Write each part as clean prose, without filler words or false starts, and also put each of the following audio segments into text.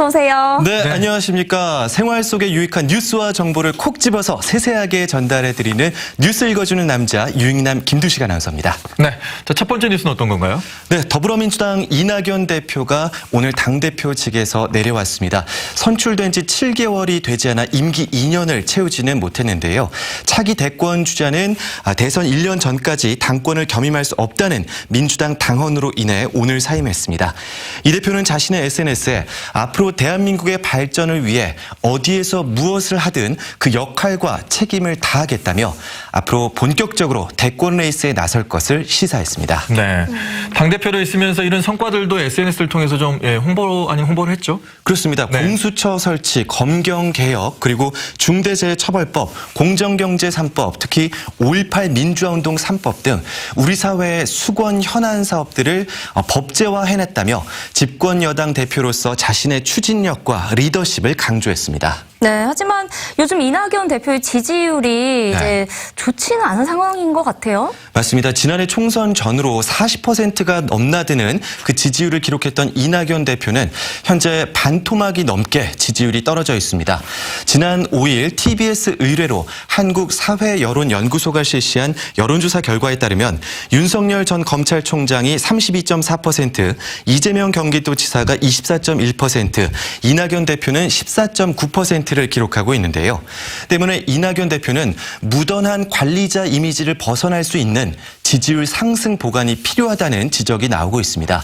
어서 오세요. 네, 안녕하십니까. 생활 속의 유익한 뉴스와 정보를 콕 집어서 세세하게 전달해드리는 뉴스 읽어주는 남자 유익남 김두식 아나운서입니다. 네, 자, 첫 번째 뉴스는 어떤 건가요? 네, 더불어민주당 이낙연 대표가 오늘 당대표 직에서 내려왔습니다. 선출된 지 7개월이 되지 않아 임기 2년을 채우지는 못했는데요. 차기 대권 주자는 대선 1년 전까지 당권을 겸임할 수 없다는 민주당 당헌으로 인해 오늘 사임했습니다. 이 대표는 자신의 SNS에 앞으로 대한민국의 발전을 위해 어디에서 무엇을 하든 그 역할과 책임을 다하겠다며 앞으로 본격적으로 대권 레이스에 나설 것을 시사했습니다. 네, 당대표로 있으면서 이런 성과들도 SNS를 통해서 좀 홍보 아닌 홍보를 했죠? 그렇습니다. 네. 공수처 설치, 검경개혁, 그리고 중대재해처벌법, 공정경제 3법, 특히 5.18 민주화운동 3법 등 우리 사회의 수권 현안 사업들을 법제화해냈다며 집권 여당 대표로서 자신의 추진력과 리더십을 강조했습니다. 네, 하지만 요즘 이낙연 대표의 지지율이 이제 좋지는 않은 상황인 것 같아요. 맞습니다. 지난해 총선 전후로 40%가 넘나드는 그 지지율을 기록했던 이낙연 대표는 현재 반토막이 넘게 지지율이 떨어져 있습니다. 지난 5일 TBS 의뢰로 한국사회여론연구소가 실시한 여론조사 결과에 따르면 윤석열 전 검찰총장이 32.4%, 이재명 경기도지사가 24.1%, 이낙연 대표는 14.9%를 기록하고 있는데요. 때문에 이낙연 대표는 무던한 관리자 이미지를 벗어날 수 있는 지지율 상승 보완이 필요하다는 지적이 나오고 있습니다.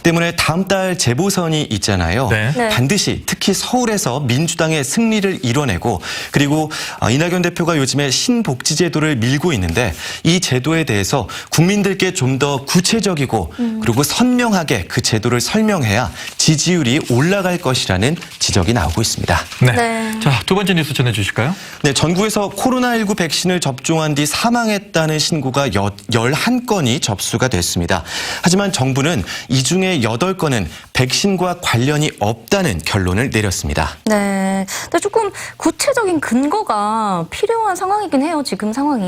때문에 다음 달 재보선이 있잖아요. 네. 반드시 특히 서울에서 민주당의 승리를 이뤄내고 그리고 이낙연 대표가 요즘에 신복지제도를 밀고 있는데 이 제도에 대해서 국민들께 좀 더 구체적이고 그리고 선명하게 그 제도를 설명해야 지지율이 올라갈 것이라는 지적이 나오고 있습니다. 네. 자, 두 번째 뉴스 전해주실까요? 네, 전국에서 코로나19 백신을 접종한 뒤 사망했다는 신고가 11건이 접수가 됐습니다. 하지만 정부는 이 중에 8건은 백신과 관련이 없다는 결론을 내렸습니다. 네, 근데 조금 구체적인 근거가 필요한 상황이긴 해요, 지금 상황이.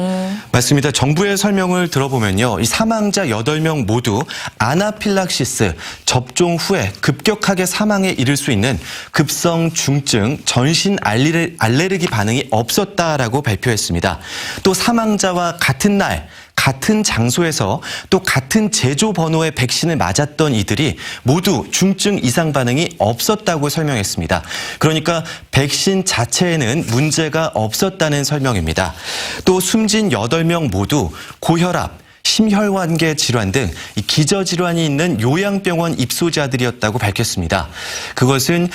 맞습니다. 정부의 설명을 들어보면요. 이 사망자 8명 모두 아나필락시스 접종 후에 급격하게 사망에 이를 수 있는 급성 중증 전신 알레르기 반응이 없었다라고 발표했습니다. 또 사망자와 같은 날 같은 장소에서 또 같은 제조 번호의 백신을 맞았던 이들이 모두 중증 이상 반응이 없었다고 설명했습니다. 그러니까 백신 자체에는 문제가 없었다는 설명입니다. 또 숨진 8명 모두 고혈압, 심혈관계 질환 등 기저질환이 있는 요양병원 입소자들이었다고 밝혔습니다. 그것은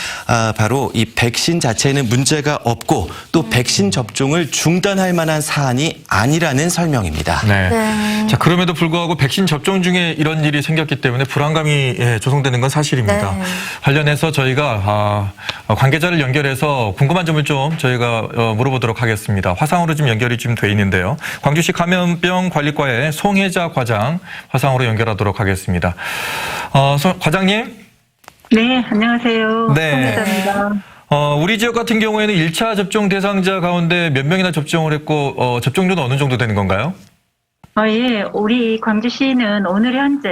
바로 이 백신 자체에는 문제가 없고 또 백신 접종을 중단할 만한 사안이 아니라는 설명입니다. 네. 자, 그럼에도 불구하고 백신 접종 중에 이런 일이 생겼기 때문에 불안감이 조성되는 건 사실입니다. 네. 관련해서 저희가 관계자를 연결해서 궁금한 점을 좀 저희가 물어보도록 하겠습니다. 화상으로 지금 연결이 좀 돼 있는데요. 광주시 감염병 관리과의 송혜자 과장 화상으로 연결하도록 하겠습니다. 과장님? 네, 안녕하세요. 네. 송혜자입니다. 우리 지역 같은 경우에는 1차 접종 대상자 가운데 몇 명이나 접종을 했고 접종률은 어느 정도 되는 건가요? 예, 우리 광주시는 오늘 현재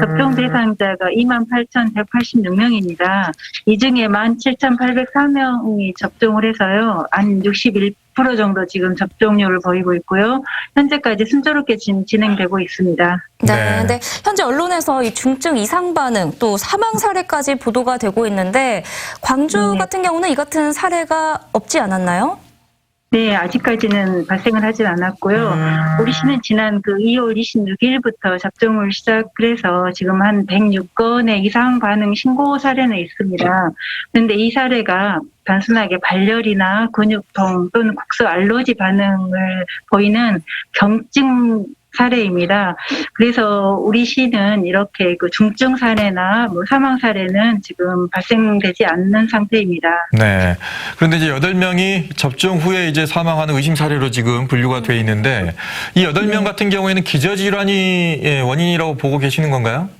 접종 대상자가 28,186명입니다. 이 중에 17,804명이 접종을 해서요. 한 61% 정도 지금 접종률을 보이고 있고요. 현재까지 순조롭게 진행되고 있습니다. 네, 근데 현재 언론에서 이 중증 이상 반응 또 사망 사례까지 보도가 되고 있는데 광주 같은 경우는 이 같은 사례가 없지 않았나요? 네, 아직까지는 발생을 하진 않았고요. 우리 시는 지난 2월 26일부터 접종을 시작을 해서 지금 한 106건의 이상 반응 신고 사례는 있습니다. 그런데 이 사례가 단순하게 발열이나 근육통 또는 국소 알러지 반응을 보이는 경증 사례입니다. 그래서 우리 시는 이렇게 중증 사례나 사망 사례는 지금 발생되지 않는 상태입니다. 네. 그런데 이제 8명이 접종 후에 이제 사망하는 의심 사례로 지금 분류가 돼 있는데 이 8명 같은 경우에는 기저질환이 원인이라고 보고 계시는 건가요?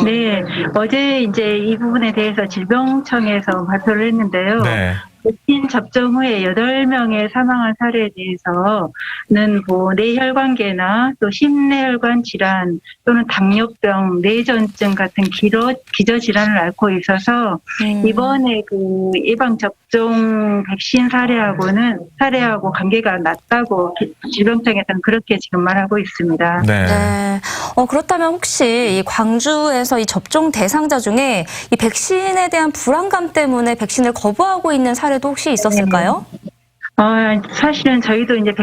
네, 어제 이제 이 부분에 대해서 질병청에서 발표를 했는데요. 네. 백신 접종 후에 8명의 사망한 사례에 대해서는 뭐 뇌혈관계나 또 심뇌혈관 질환 또는 당뇨병, 뇌전증 같은 기저 질환을 앓고 있어서 이번에 그 예방 접종 백신 사례하고 관계가 낮다고 질병청에서는 그렇게 지금 말하고 있습니다. 네. 네. 그렇다면 혹시 이 광주에서 이 접종 대상자 중에 이 백신에 대한 불안감 때문에 백신을 거부하고 있는 사례도 혹시 있었을까요? 사실은 저희도 이제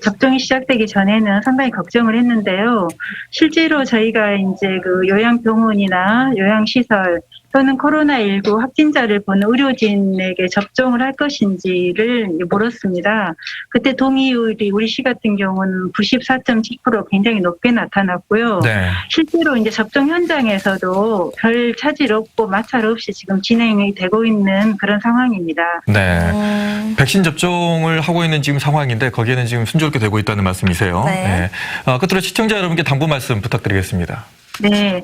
접종이 시작되기 전에는 상당히 걱정을 했는데요. 실제로 저희가 이제 그 요양병원이나 요양시설 또는 코로나19 확진자를 보는 의료진에게 접종을 할 것인지를 물었습니다. 그때 동의율이 우리 시 같은 경우는 94.7% 굉장히 높게 나타났고요. 네. 실제로 이제 접종 현장에서도 별 차질 없고 마찰 없이 지금 진행이 되고 있는 그런 상황입니다. 네. 백신 접종을 하고 있는 지금 상황인데 거기에는 지금 순조롭게 되고 있다는 말씀이세요. 네. 끝으로 시청자 여러분께 당부 말씀 부탁드리겠습니다. 네.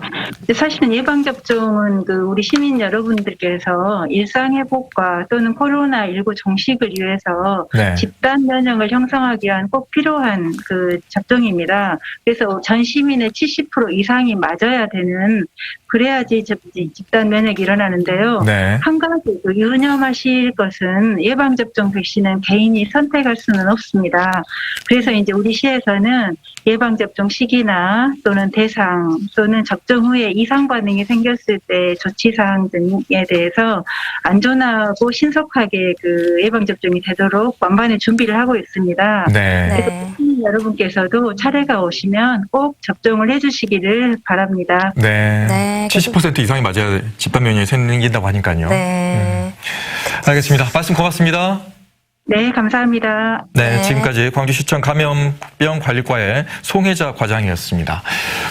사실은 예방접종은 그 우리 시민 여러분들께서 일상회복과 또는 코로나19 종식을 위해서 네. 집단 면역을 형성하기 위한 꼭 필요한 그 접종입니다. 그래서 전 시민의 70% 이상이 맞아야 되는 그래야지 집단 면역이 일어나는데요. 네. 한 가지 유념하실 것은 예방접종 백신은 개인이 선택할 수는 없습니다. 그래서 이제 우리 시에서는 예방접종 시기나 또는 대상 또는 접종 후에 이상 반응이 생겼을 때 조치사항 등에 대해서 안전하고 신속하게 그 예방접종이 되도록 만반의 준비를 하고 있습니다. 네. 네. 시민 여러분께서도 차례가 오시면 꼭 접종을 해주시기를 바랍니다. 네. 네. 70% 이상이 맞아야 집단 면역이 생긴다고 하니까요. 네. 알겠습니다. 말씀 고맙습니다. 네, 감사합니다. 네, 네. 지금까지 광주시청 감염병 관리과의 송혜자 과장이었습니다.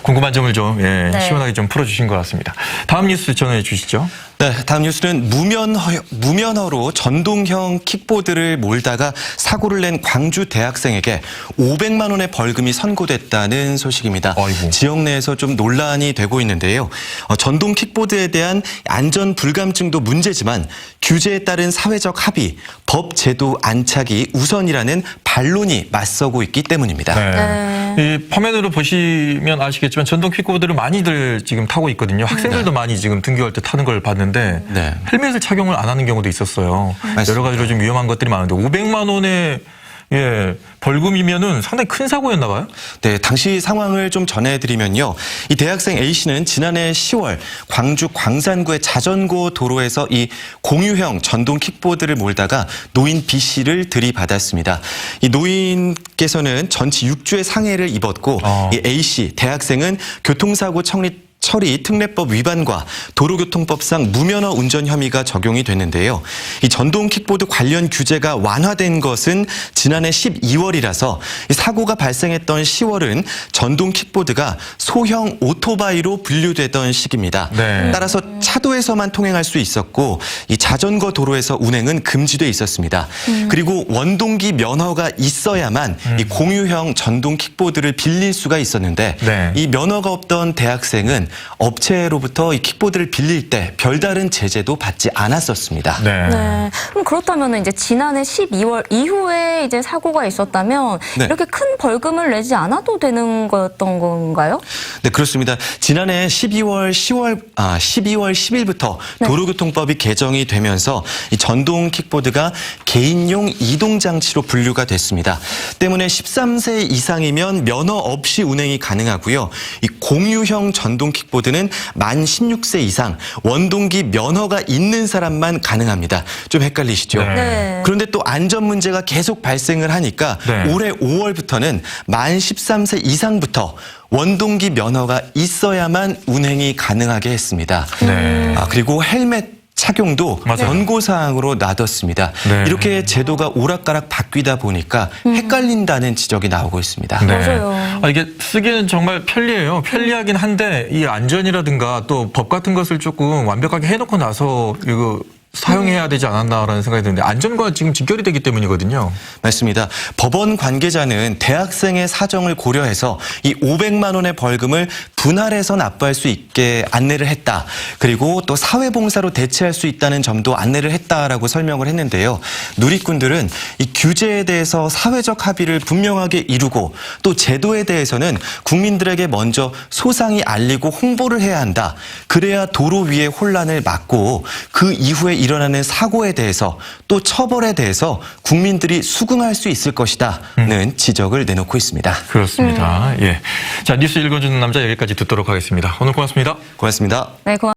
궁금한 점을 좀 네. 시원하게 좀 풀어주신 것 같습니다. 다음 뉴스 전해 주시죠. 네, 다음 뉴스는 무면허로 전동형 킥보드를 몰다가 사고를 낸 광주 대학생에게 500만 원의 벌금이 선고됐다는 소식입니다. 아이고. 지역 내에서 좀 논란이 되고 있는데요. 전동 킥보드에 대한 안전 불감증도 문제지만 규제에 따른 사회적 합의, 법 제도 안착이 우선이라는 반론이 맞서고 있기 때문입니다. 네. 이 화면으로 보시면 아시겠지만 전동 킥보드를 많이들 지금 타고 있거든요. 학생들도 많이 지금 등교할 때 타는 걸 봤는데 네. 헬멧을 착용을 안 하는 경우도 있었어요. 맞습니다. 여러 가지로 좀 위험한 것들이 많은데 500만 원의 벌금이면은 상당히 큰 사고였나 봐요. 네, 당시 상황을 좀 전해드리면요. 이 대학생 A씨는 지난해 10월 광주 광산구의 자전거 도로에서 이 공유형 전동 킥보드를 몰다가 노인 B씨를 들이받았습니다. 이 노인께서는 전치 6주의 상해를 입었고 이 A씨 대학생은 교통사고 처리 특례법 위반과 도로교통법상 무면허 운전 혐의가 적용이 됐는데요. 이 전동 킥보드 관련 규제가 완화된 것은 지난해 12월이라서 이 사고가 발생했던 10월은 전동 킥보드가 소형 오토바이로 분류되던 시기입니다. 네. 따라서 차도에서만 통행할 수 있었고 이 자전거 도로에서 운행은 금지돼 있었습니다. 그리고 원동기 면허가 있어야만 이 공유형 전동 킥보드를 빌릴 수가 있었는데 네. 이 면허가 없던 대학생은 업체로부터 이 킥보드를 빌릴 때 별다른 제재도 받지 않았었습니다. 네. 네. 그럼 그렇다면 이제 지난해 12월 이후에 이제 사고가 있었다면 네. 이렇게 큰 벌금을 내지 않아도 되는 거였던 건가요? 네, 그렇습니다. 지난해 12월 10일부터 네. 도로교통법이 개정이 되면서 이 전동 킥보드가 개인용 이동장치로 분류가 됐습니다. 때문에 13세 이상이면 면허 없이 운행이 가능하고요. 이 공유형 전동 킥보드는 만 16세 이상 원동기 면허가 있는 사람만 가능합니다. 좀 헷갈리시죠? 네. 네. 그런데 또 안전 문제가 계속 발생을 하니까 네. 올해 5월부터는 만 13세 이상부터 원동기 면허가 있어야만 운행이 가능하게 했습니다. 네. 그리고 헬멧 착용도 맞아요. 권고사항으로 놔뒀습니다. 네. 이렇게 제도가 오락가락 바뀌다 보니까 헷갈린다는 지적이 나오고 있습니다. 네. 맞아요. 이게 쓰기는 정말 편리해요. 편리하긴 한데 이 안전이라든가 또 법 같은 것을 조금 완벽하게 해놓고 나서 이거 사용해야 되지 않았나라는 생각이 드는데 안전과 지금 직결이 되기 때문이거든요. 맞습니다. 법원 관계자는 대학생의 사정을 고려해서 이 500만 원의 벌금을 분할해서 납부할 수 있게 안내를 했다. 그리고 또 사회봉사로 대체할 수 있다는 점도 안내를 했다라고 설명을 했는데요. 누리꾼들은 이 규제에 대해서 사회적 합의를 분명하게 이루고 또 제도에 대해서는 국민들에게 먼저 소상히 알리고 홍보를 해야 한다. 그래야 도로 위의 혼란을 막고 그 이후에 일어나는 사고에 대해서 또 처벌에 대해서 국민들이 수긍할 수 있을 것이다는 지적을 내놓고 있습니다. 그렇습니다. 예. 자, 뉴스 읽어주는 남자 여기까지 듣도록 하겠습니다. 오늘 고맙습니다. 고맙습니다. 네, 고맙습니다.